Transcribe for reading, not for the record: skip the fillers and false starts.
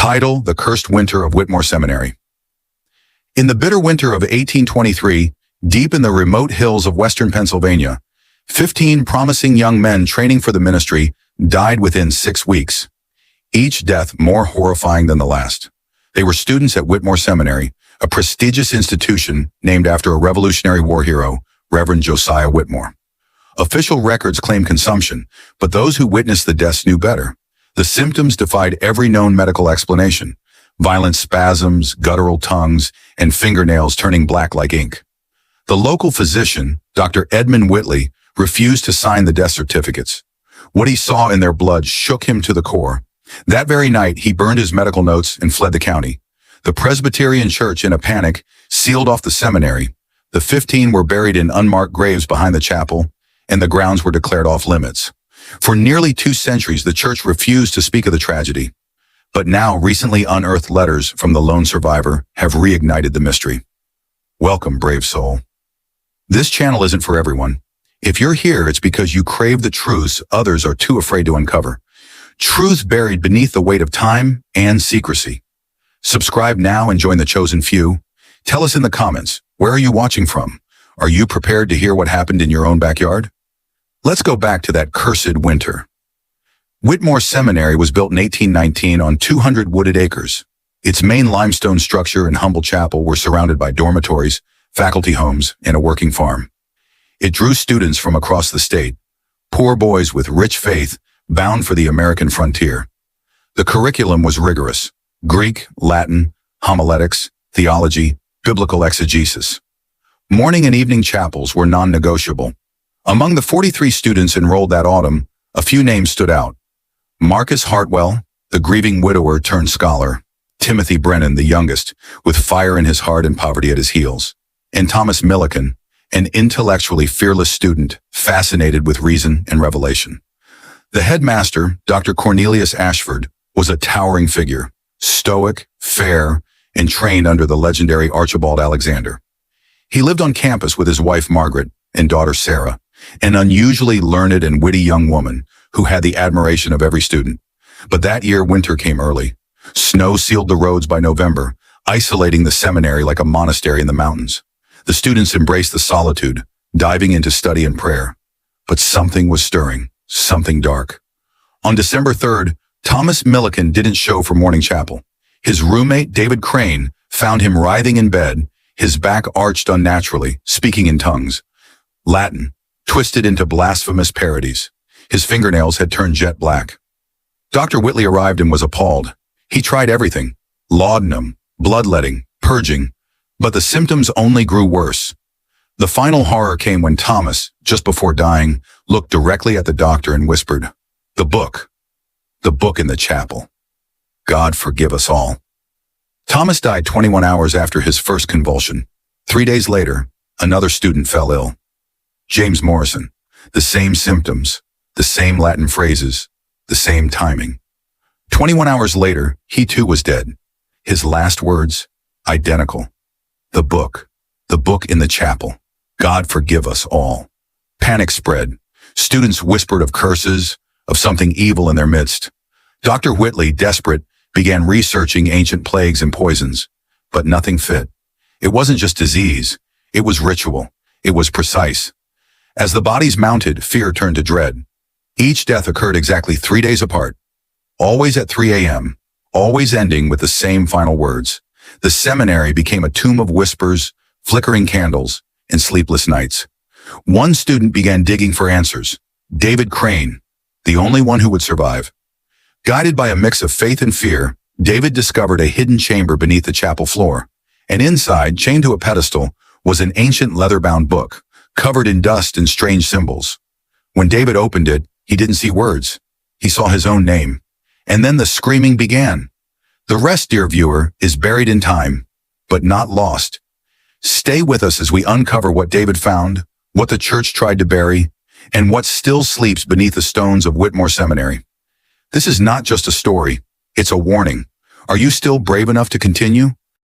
Title: The Cursed Winter of Whitmore Seminary. In the bitter winter of 1823, deep in the remote hills of western Pennsylvania, 15 promising young men training for the ministry died within 6 weeks, each death more horrifying than the last. They were students at Whitmore Seminary, a prestigious institution named after a Revolutionary War hero, Reverend Josiah Whitmore. Official records claim consumption, but those who witnessed the deaths knew better. The symptoms defied every known medical explanation: violent spasms, guttural tongues, and fingernails turning black like ink. The local physician, Dr. Edmund Whitley, refused to sign the death certificates. What he saw in their blood shook him to the core. That very night, he burned his medical notes and fled the county. The Presbyterian Church, in a panic, sealed off the seminary. The 15 were buried in unmarked graves behind the chapel, and the grounds were declared off limits. For nearly 2 centuries, the church refused to speak of the tragedy. But now, recently unearthed letters from the lone survivor have reignited the mystery. Welcome, brave soul. This channel isn't for everyone. If you're here, it's because you crave the truths others are too afraid to uncover. Truths buried beneath the weight of time and secrecy. Subscribe now and join the chosen few. Tell us in the comments, where are you watching from? Are you prepared to hear what happened in your own backyard? Let's go back to that cursed winter. Whitmore Seminary was built in 1819 on 200 wooded acres. Its main limestone structure and humble chapel were surrounded by dormitories, faculty homes, and a working farm. It drew students from across the state, poor boys with rich faith, bound for the American frontier. The curriculum was rigorous: Greek, Latin, homiletics, theology, biblical exegesis. Morning and evening chapels were non-negotiable. Among the 43 students enrolled that autumn, a few names stood out: Marcus Hartwell, the grieving widower turned scholar; Timothy Brennan, the youngest, with fire in his heart and poverty at his heels; and Thomas Milliken, an intellectually fearless student, fascinated with reason and revelation. The headmaster, Dr. Cornelius Ashford, was a towering figure, stoic, fair, and trained under the legendary Archibald Alexander. He lived on campus with his wife Margaret and daughter Sarah, an unusually learned and witty young woman who had the admiration of every student. But that year, winter came early. Snow sealed the roads by November, isolating the seminary like a monastery in the mountains. The students embraced the solitude, diving into study and prayer. But something was stirring, something dark. On December 3rd, Thomas Milliken didn't show for morning chapel. His roommate, David Crane, found him writhing in bed, his back arched unnaturally, speaking in tongues. Latin, twisted into blasphemous parodies. His fingernails had turned jet black. Dr. Whitley arrived and was appalled. He tried everything: laudanum, bloodletting, purging, but the symptoms only grew worse. The final horror came when Thomas, just before dying, looked directly at the doctor and whispered, "The book in the chapel. God forgive us all." Thomas died 21 hours after his first convulsion. 3 days later, another student fell ill. James Morrison, the same symptoms, the same Latin phrases, the same timing. 21 hours later, he too was dead. His last words, identical. The book in the chapel. God forgive us all. Panic spread. Students whispered of curses, of something evil in their midst. Dr. Whitley, desperate, began researching ancient plagues and poisons, but nothing fit. It wasn't just disease. It was ritual. It was precise. As the bodies mounted, fear turned to dread. Each death occurred exactly 3 days apart, always at 3 a.m., always ending with the same final words. The seminary became a tomb of whispers, flickering candles, and sleepless nights. One student began digging for answers: David Crane, the only one who would survive. Guided by a mix of faith and fear, David discovered a hidden chamber beneath the chapel floor, and inside, chained to a pedestal, was an ancient leather-bound book, covered in dust and strange symbols. When David opened it, he didn't see words. He saw his own name. And then the screaming began. The rest, dear viewer, is buried in time, but not lost. Stay with us as we uncover what David found, what the church tried to bury, and what still sleeps beneath the stones of Whitmore Seminary. This is not just a story, it's a warning. Are you still brave enough to continue?